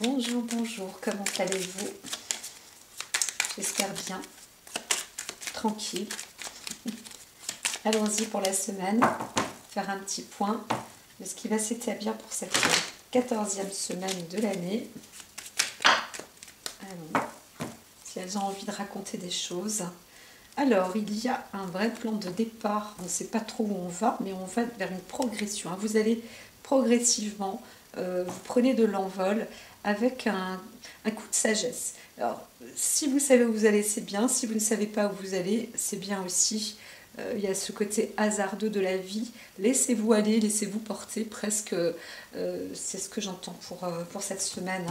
Bonjour, bonjour, comment allez-vous? J'espère bien, tranquille. Allons-y pour la semaine, faire un petit point de ce qui va s'établir pour cette 14e semaine de l'année. Allons, si elles ont envie de raconter des choses. Alors, il y a un vrai plan de départ, on ne sait pas trop où on va, mais on va vers une progression. Vous allez progressivement, vous prenez de l'envol avec un coup de sagesse. Alors, si vous savez où vous allez, c'est bien. Si vous ne savez pas où vous allez, c'est bien aussi. Il y a ce côté hasardeux de la vie. Laissez-vous aller, laissez-vous porter, presque. C'est ce que j'entends pour cette semaine.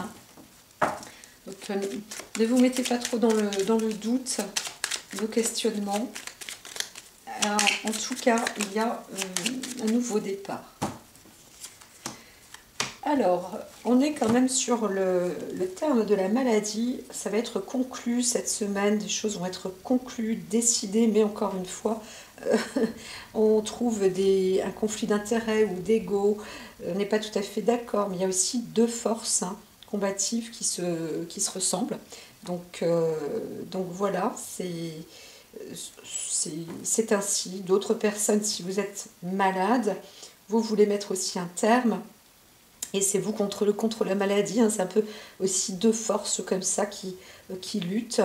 Donc, ne vous mettez pas trop dans le doute, le questionnement. Alors, en tout cas, il y a un nouveau départ. Alors, on est quand même sur le terme de la maladie. Ça va être conclu cette semaine. Des choses vont être conclues, décidées, mais encore une fois, on trouve un conflit d'intérêts ou d'ego. On n'est pas tout à fait d'accord, mais il y a aussi deux forces combatives qui se ressemblent. Donc voilà, c'est ainsi. D'autres personnes, si vous êtes malade, vous voulez mettre aussi un terme. Et c'est vous contre la maladie, c'est un peu aussi deux forces comme ça qui luttent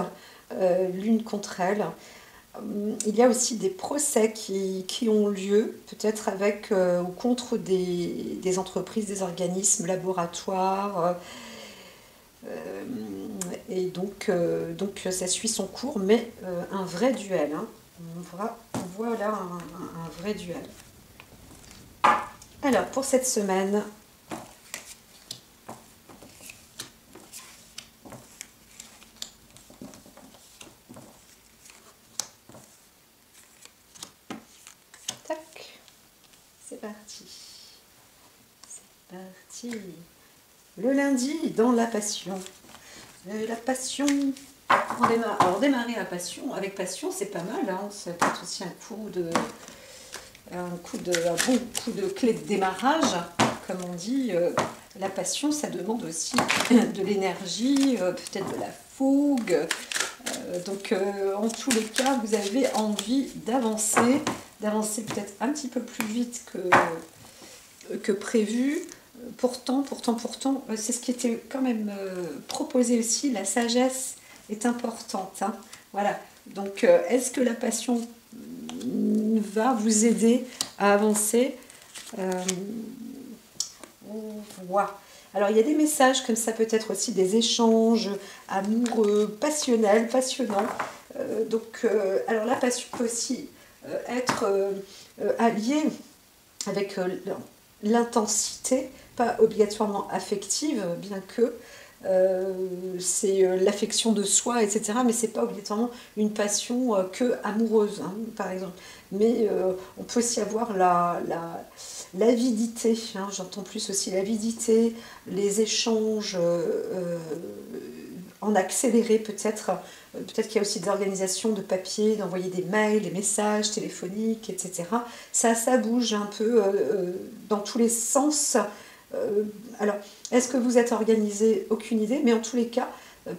l'une contre elle. Il y a aussi des procès qui ont lieu, peut-être avec ou contre des entreprises, des organismes, laboratoires. Et donc ça suit son cours, mais un vrai duel. On voit là un vrai duel. Alors, pour cette semaine, c'est parti. C'est parti. Le lundi, dans la passion. La passion. Alors, démarrer la passion. Avec passion, c'est pas mal. Ça peut être aussi un bon coup de clé de démarrage. Comme on dit, la passion, ça demande aussi de l'énergie, peut-être de la fougue. Donc, en tous les cas, vous avez envie d'avancer peut-être un petit peu plus vite que prévu. Pourtant, c'est ce qui était quand même proposé aussi. La sagesse est importante. Voilà. Donc, est-ce que la passion va vous aider à avancer? On voit. Alors, il y a des messages comme ça, peut-être aussi des échanges amoureux, passionnels, passionnants. Alors la passion peut aussi être alliée avec l'intensité, pas obligatoirement affective, bien que c'est l'affection de soi, etc. Mais c'est pas obligatoirement une passion que amoureuse, par exemple. Mais on peut aussi avoir l'avidité, j'entends plus aussi l'avidité, les échanges en accéléré peut-être. Peut-être qu'il y a aussi des organisations de papier, d'envoyer des mails, des messages téléphoniques, etc. Ça bouge un peu dans tous les sens. Alors, est-ce que vous êtes organisé? Aucune idée, mais en tous les cas,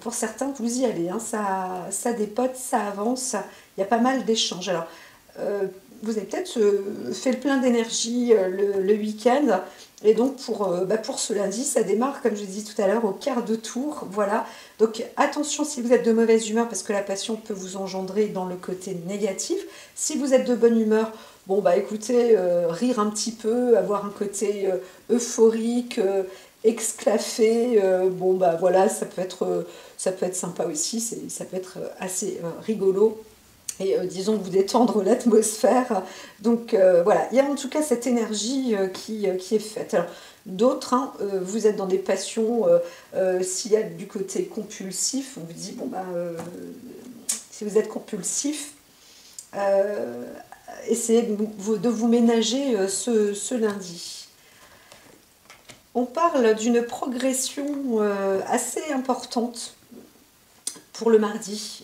pour certains, vous y allez. Ça dépote, ça avance. Il y a pas mal d'échanges. Alors, vous avez peut-être fait le plein d'énergie le week-end. Et donc, pour ce lundi, ça démarre, comme je disais tout à l'heure, au quart de tour. Voilà. Donc, attention si vous êtes de mauvaise humeur, parce que la passion peut vous engendrer dans le côté négatif. Si vous êtes de bonne humeur, bon, écoutez, rire un petit peu, avoir un côté euphorique, exclaffé, voilà, ça peut être sympa aussi, ça peut être assez rigolo. Et disons vous détendre l'atmosphère. Donc voilà, il y a en tout cas cette énergie qui est faite. Alors, d'autres, vous êtes dans des passions, s'il y a du côté compulsif, on vous dit, si vous êtes compulsif, essayez de vous ménager ce lundi. On parle d'une progression assez importante pour le mardi.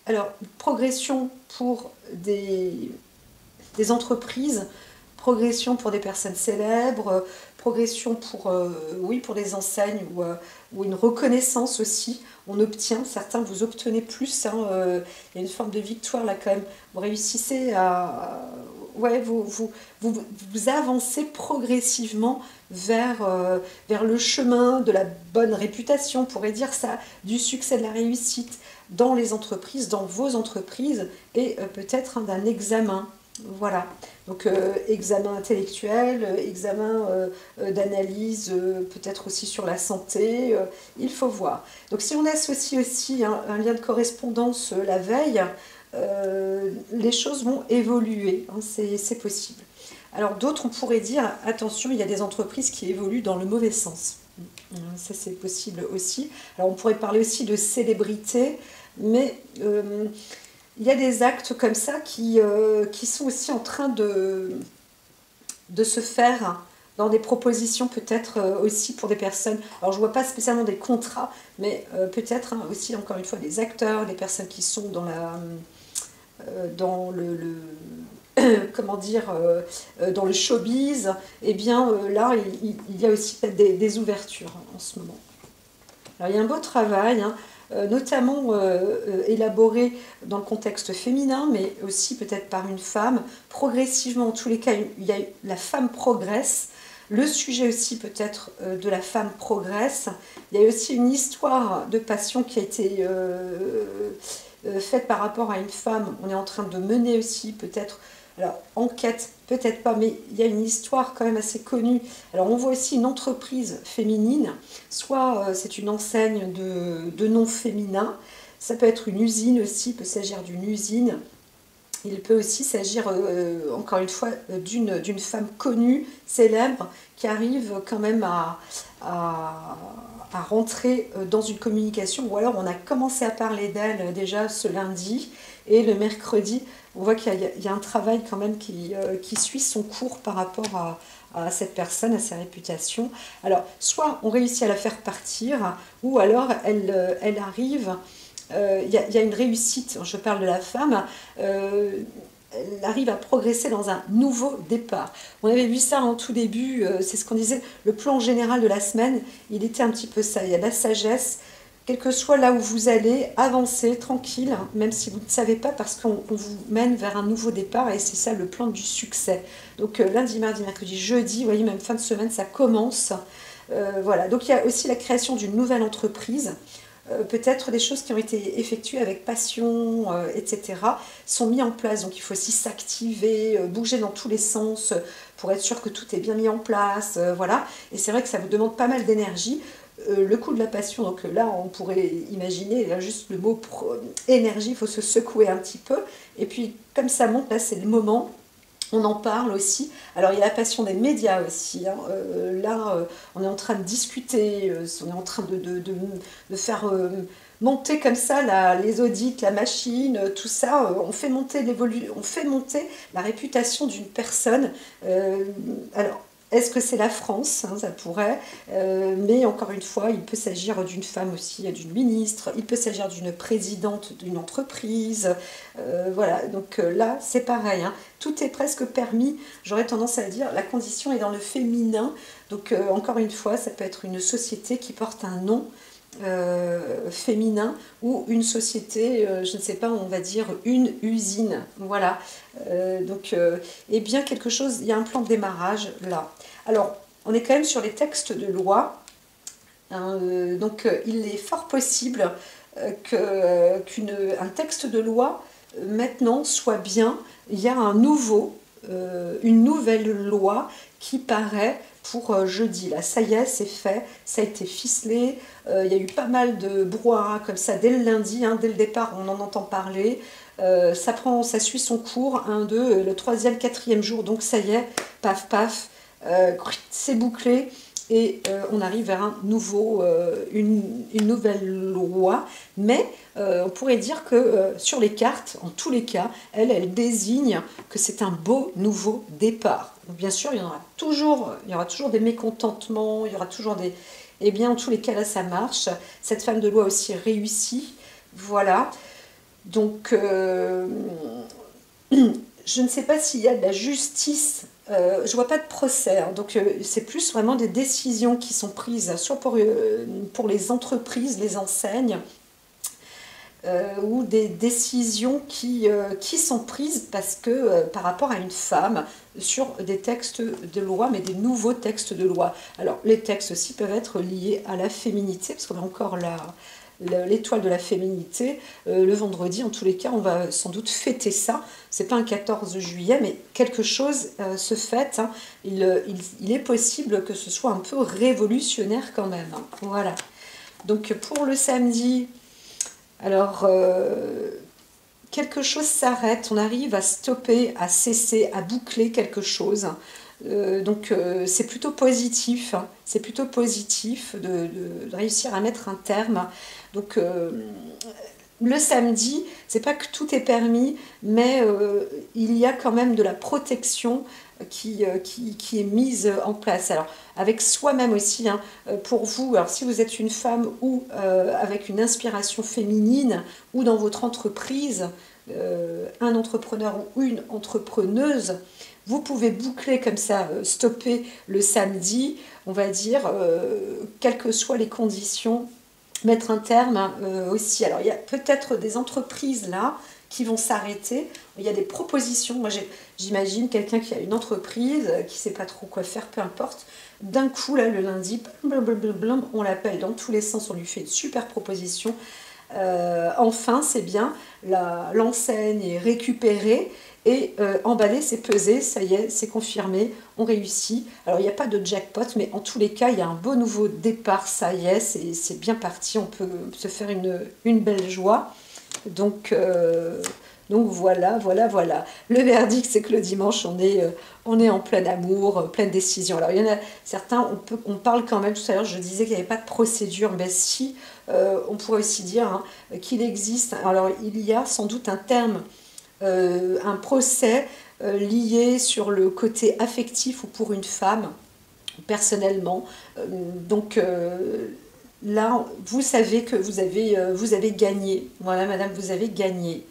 Alors, progression pour des entreprises, progression pour des personnes célèbres, progression pour, oui, pour des enseignes ou une reconnaissance aussi. On obtient, certains vous obtenez plus, hein, il y a une forme de victoire là quand même. Vous réussissez à... Ouais, vous avancez progressivement vers le chemin de la bonne réputation, on pourrait dire ça, du succès, de la réussite dans les entreprises, dans vos entreprises, et peut-être hein, d'un examen. Voilà, donc examen intellectuel, examen d'analyse, peut-être aussi sur la santé, il faut voir. Donc si on associe aussi hein, un lien de correspondance la veille, les choses vont évoluer, hein, c'est possible. Alors d'autres, on pourrait dire, attention, il y a des entreprises qui évoluent dans le mauvais sens. Ça c'est possible aussi. Alors on pourrait parler aussi de célébrité, mais il y a des actes comme ça qui sont aussi en train de se faire dans des propositions peut-être aussi pour des personnes. Alors je ne vois pas spécialement des contrats, mais peut-être hein, aussi encore une fois des acteurs, des personnes qui sont dans comment dire, dans le showbiz. Et bien là, il y a aussi peut-être des ouvertures hein, en ce moment. Alors il y a un beau travail, hein, notamment élaboré dans le contexte féminin, mais aussi peut-être par une femme. Progressivement, en tous les cas, la femme progresse. Le sujet aussi peut-être de la femme progresse. Il y a aussi une histoire de passion qui a été faite par rapport à une femme. On est en train de mener aussi peut-être... Alors, enquête, peut-être pas, mais il y a une histoire quand même assez connue. Alors, on voit aussi une entreprise féminine, soit c'est une enseigne de nom féminin, ça peut être une usine aussi, il peut s'agir d'une usine. Il peut aussi s'agir, encore une fois, d'une femme connue, célèbre, qui arrive quand même à rentrer dans une communication, ou alors on a commencé à parler d'elle déjà ce lundi, et le mercredi, on voit qu'il y a un travail quand même qui suit son cours par rapport à cette personne, à sa réputation. Alors, soit on réussit à la faire partir, ou alors elle arrive... Il y a une réussite, je parle de la femme, elle arrive à progresser dans un nouveau départ. On avait vu ça en tout début, c'est ce qu'on disait, le plan général de la semaine, il était un petit peu ça, il y a de la sagesse, quel que soit là où vous allez, avancez tranquille, même si vous ne savez pas, parce qu'on vous mène vers un nouveau départ, et c'est ça le plan du succès. Donc lundi, mardi, mercredi, jeudi, vous voyez, même fin de semaine, ça commence. Voilà, donc il y a aussi la création d'une nouvelle entreprise. Peut-être des choses qui ont été effectuées avec passion, etc., sont mises en place. Donc il faut aussi s'activer, bouger dans tous les sens pour être sûr que tout est bien mis en place. Voilà. Et c'est vrai que ça vous demande pas mal d'énergie. Le coup de la passion, donc là on pourrait imaginer, là, juste le mot énergie, il faut se secouer un petit peu. Et puis comme ça monte, là c'est le moment. On en parle aussi. Alors, il y a la passion des médias aussi. Hein. Là, on est en train de discuter, on est en train de faire monter comme ça les audits, la machine, tout ça. On fait monter la réputation d'une personne. Alors, est-ce que c'est la France, hein, ça pourrait, mais encore une fois, il peut s'agir d'une femme aussi, d'une ministre, il peut s'agir d'une présidente d'une entreprise, voilà, donc là, c'est pareil, hein, tout est presque permis, j'aurais tendance à dire, la condition est dans le féminin, donc encore une fois, ça peut être une société qui porte un nom, féminin ou une société, je ne sais pas, on va dire une usine, voilà, donc et bien quelque chose, il y a un plan de démarrage là. Alors on est quand même sur les textes de loi, hein, donc il est fort possible qu'un texte de loi maintenant soit bien, il y a une nouvelle loi qui paraît pour jeudi. Là, ça y est, c'est fait, ça a été ficelé. Il y a eu pas mal de brouhaha comme ça dès le lundi, hein, dès le départ, on en entend parler. Ça suit son cours, 1, 2, le troisième, quatrième jour, donc ça y est, paf, paf, c'est bouclé. Et on arrive vers une nouvelle loi, mais on pourrait dire que sur les cartes, en tous les cas, elle désigne que c'est un beau nouveau départ. Donc, bien sûr, il y aura toujours des mécontentements, il y aura toujours des... Eh bien, en tous les cas, là, ça marche. Cette femme de loi aussi réussit. Voilà. Donc, je ne sais pas s'il y a de la justice Je vois pas de procès, hein. Donc c'est plus vraiment des décisions qui sont prises, soit pour les entreprises, les enseignes, ou des décisions qui sont prises parce que par rapport à une femme sur des textes de loi, mais des nouveaux textes de loi. Alors les textes aussi peuvent être liés à la féminité, parce qu'on a encore l'étoile de la féminité. Le vendredi, en tous les cas, on va sans doute fêter ça. C'est pas un 14 juillet, mais quelque chose se fête, hein. Il est possible que ce soit un peu révolutionnaire quand même, hein. Voilà. Donc pour le samedi, alors quelque chose s'arrête, on arrive à stopper, à cesser, à boucler quelque chose. Donc c'est plutôt positif, hein. C'est plutôt positif de réussir à mettre un terme. Donc le samedi, c'est pas que tout est permis, mais il y a quand même de la protection qui est mise en place. Alors, avec soi-même aussi, hein, pour vous, alors si vous êtes une femme ou avec une inspiration féminine, ou dans votre entreprise, un entrepreneur ou une entrepreneuse, vous pouvez boucler comme ça, stopper le samedi, on va dire, quelles que soient les conditions, mettre un terme, hein, aussi. Alors, il y a peut-être des entreprises là qui vont s'arrêter. Il y a des propositions. Moi, j'imagine quelqu'un qui a une entreprise, qui ne sait pas trop quoi faire, peu importe. D'un coup, là, le lundi, blablabla, on l'appelle dans tous les sens, on lui fait une super proposition. Enfin, c'est bien, l'enseigne est récupérée et emballée, c'est pesé, ça y est, c'est confirmé, on réussit. Alors, il n'y a pas de jackpot, mais en tous les cas, il y a un beau nouveau départ, ça y est, c'est bien parti, on peut se faire une belle joie. Donc voilà, voilà, voilà. Le verdict, c'est que le dimanche, on est en plein amour, pleine décision. Alors, il y en a certains, on parle quand même, tout à l'heure, je disais qu'il n'y avait pas de procédure, mais si, on pourrait aussi dire, hein, qu'il existe. Alors, il y a sans doute un terme, un procès lié sur le côté affectif ou pour une femme, personnellement. Donc, là, vous savez que vous avez gagné. Voilà, madame, vous avez gagné.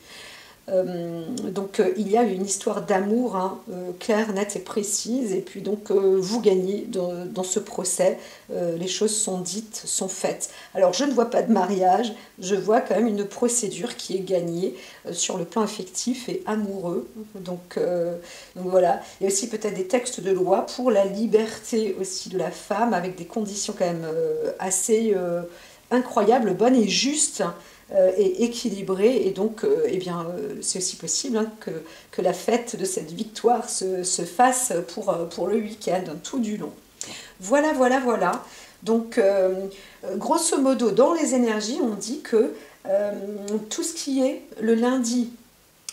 Donc il y a une histoire d'amour, hein, claire, nette et précise, et puis donc vous gagnez dans ce procès. Les choses sont dites, sont faites. Alors je ne vois pas de mariage, je vois quand même une procédure qui est gagnée sur le plan affectif et amoureux. Donc voilà, il y a aussi peut-être des textes de loi pour la liberté aussi de la femme, avec des conditions quand même assez incroyables, bonnes et justes, et équilibré, et donc eh bien, c'est aussi possible, hein, que la fête de cette victoire se fasse pour le week-end, tout du long. Voilà, voilà, voilà. Donc, grosso modo, dans les énergies, on dit que tout ce qui est le lundi,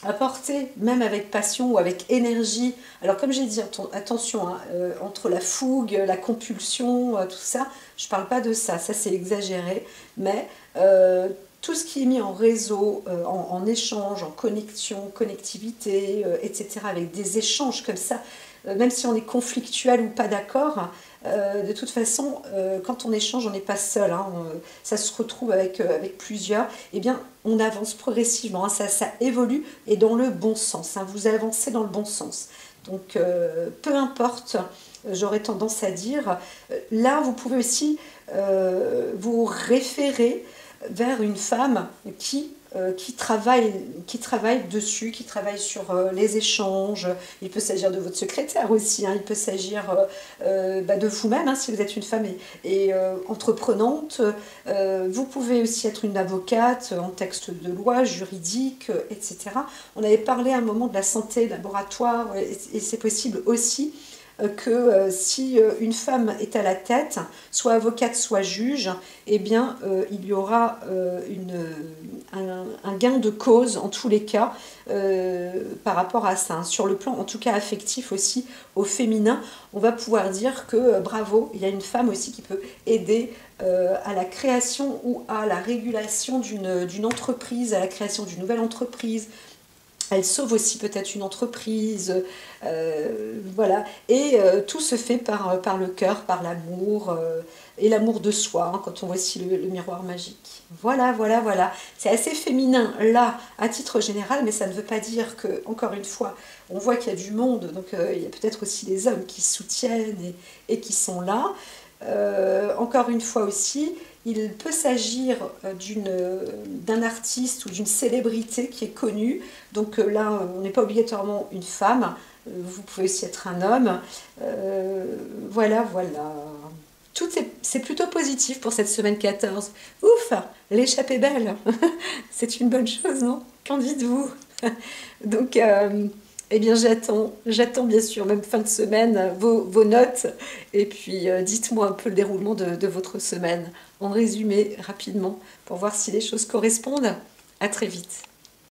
apporter, même avec passion ou avec énergie. Alors comme j'ai dit, attention, hein, entre la fougue, la compulsion, tout ça, je ne parle pas de ça, ça c'est exagéré, mais tout ce qui est mis en réseau, en échange, en connexion, connectivité, etc., avec des échanges comme ça, même si on est conflictuel ou pas d'accord, de toute façon, quand on échange, on n'est pas seul, hein, ça se retrouve avec plusieurs, eh bien, on avance progressivement, hein, ça évolue et dans le bon sens, hein, vous avancez dans le bon sens. Donc, peu importe, j'aurais tendance à dire, là, vous pouvez aussi vous référer vers une femme qui travaille dessus, qui travaille sur les échanges. Il peut s'agir de votre secrétaire aussi, hein, il peut s'agir de vous-même, hein, si vous êtes une femme et entreprenante. Vous pouvez aussi être une avocate en texte de loi, juridique, etc. On avait parlé à un moment de la santé laboratoire, et c'est possible aussi que si une femme est à la tête, soit avocate, soit juge, eh bien, il y aura un gain de cause en tous les cas par rapport à ça. Sur le plan, en tout cas affectif aussi, au féminin, on va pouvoir dire que bravo, il y a une femme aussi qui peut aider à la création ou à la régulation d'une entreprise, à la création d'une nouvelle entreprise, Elle sauve aussi peut-être une entreprise, voilà. Et tout se fait par le cœur, par l'amour, et l'amour de soi, hein, quand on voit aussi le miroir magique. Voilà, voilà, voilà. C'est assez féminin, là, à titre général, mais ça ne veut pas dire que, encore une fois, on voit qu'il y a du monde, donc il y a peut-être aussi les hommes qui soutiennent et qui sont là. Encore une fois aussi, il peut s'agir d'un artiste ou d'une célébrité qui est connue. Donc là, on n'est pas obligatoirement une femme. Vous pouvez aussi être un homme. Voilà, voilà. C'est plutôt positif pour cette semaine 14. Ouf, l'échappée belle. C'est une bonne chose, non? Qu'en dites-vous? Donc, eh bien, j'attends bien sûr, même fin de semaine, vos notes. Et puis, dites-moi un peu le déroulement de votre semaine, en résumé, rapidement, pour voir si les choses correspondent. À très vite.